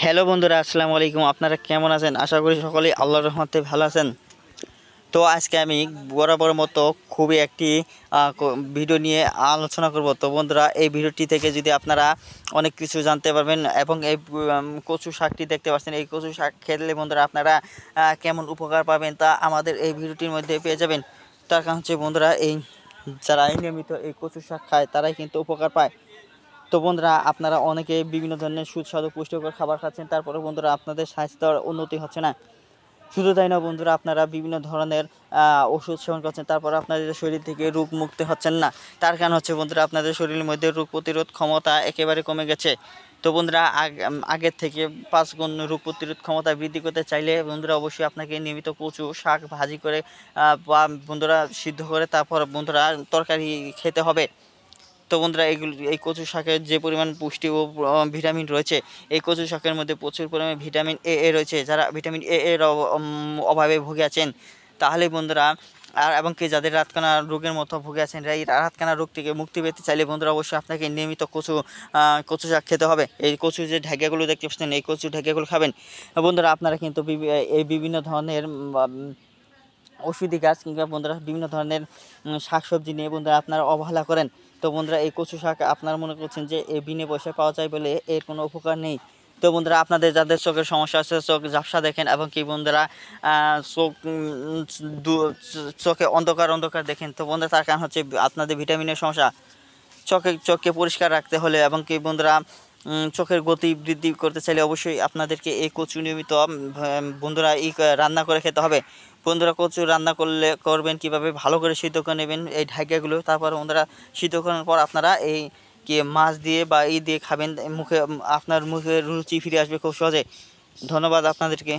Hello বন্ধুরা, আসসালামু আলাইকুম। আপনারা কেমন আছেন? আশা করি সকলেই আল্লাহর রহমতে ভালো আছেন। তো আজকে আমি বরাবর মতো খুবই একটি ভিডিও নিয়ে আলোচনা করব। তো বন্ধুরা, এই ভিডিওটি থেকে যদি আপনারা অনেক কিছু জানতে পারবেন এবং এই কচু শাকটি দেখতে পাচ্ছেন, এই কচু শাক খেলে বন্ধুরা আপনারা কেমন উপকার পাবেন তা আমাদের এই ভিডিওটির মধ্যে পেয়ে যাবেন। তার কারণ হচ্ছে বন্ধুরা, যারা নিয়মিত এই কচু শাক খায় তারাই কিন্তু উপকার পায়। তো বন্ধুরা, আপনারা অনেকে বিভিন্ন ধরনের সুস্বাদু পুষ্টিকর খাবার খাচ্ছেন, তারপরে বন্ধুরা আপনাদের স্বাস্থ্যের উন্নতি হচ্ছে না। শুধু তাই না বন্ধুরা, আপনারা বিভিন্ন ধরনের ওষুধ সেবন করছেন, তারপর আপনাদের শরীর থেকে রোগ মুক্তি হচ্ছেন না। তার কারণ হচ্ছে বন্ধুরা, আপনাদের শরীরের মধ্যে রোগ প্রতিরোধ ক্ষমতা একেবারে কমে গেছে। তো বন্ধুরা, আগের থেকে 5 গুণ রোগ প্রতিরোধ ক্ষমতা বৃদ্ধি করতে চাইলে বন্ধুরা অবশ্যই আপনাকে নিয়মিত কচু শাক ভাজি করে বা বন্ধুরা সিদ্ধ করে তারপর বন্ধুরা তরকারি খেতে হবে। তো বন্ধুরা, এই কচু শাকের যে পরিমাণ পুষ্টি ও ভিটামিন রয়েছে, এই কচু শাকের মধ্যে প্রচুর পরিমাণে ভিটামিন এ রয়েছে। যারা ভিটামিন এর অভাবে ভুগে আছেন, তাহলে বন্ধুরা এবং কি যাদের রাতকানা রোগের মতো ভুগে আছেন, এই রাতকানা রোগ থেকে মুক্তি পেতে চাইলে বন্ধুরা অবশ্যই আপনাকে নিয়মিত কচু শাক খেতে হবে। এই কচু যে ঢেঁকিয়াগুলো দেখতে পাচ্ছেন, এই কচু ঢেঁকিয়াগুলো খাবেন। বন্ধুরা, আপনারা কিন্তু এই বিভিন্ন ধরনের ওষুধি গাছ কিংবা বন্ধুরা বিভিন্ন ধরনের শাকসবজি নিয়ে বন্ধুরা আপনারা অবহেলা করেন। তো বন্ধুরা, এই কচু শাক আপনারা মনে করছেন যে এই বিনে পয়সায় পাওয়া যায় বলে এর কোনো উপকার নেই। তো বন্ধুরা, আপনাদের যাদের চোখের সমস্যা আছে, চোখ ঝাপসা দেখেন এবং কি বন্ধুরা চোখ চোখে অন্ধকার অন্ধকার দেখেন, তো বন্ধুরা তার কারণ হচ্ছে আপনাদের ভিটামিনের সমস্যা। চোখকে পরিষ্কার রাখতে হলে এবং কি বন্ধুরা চোখের গতি বৃদ্ধি করতে চাইলে অবশ্যই আপনাদেরকে এই কচু নিয়মিত বন্ধুরা রান্না করে খেতে হবে। বন্ধুরা, কচু রান্না করবেন কিভাবে, ভালো করে সিদ্ধ করে নেবেন এই ঢাকিয়াগুলো। তারপর বন্ধুরা সিদ্ধ করার পর আপনারা এই কি মাছ দিয়ে বা দিয়ে খাবেন, আপনার মুখে রুচি ফিরে আসবে খুব সহজে। ধন্যবাদ আপনাদেরকে।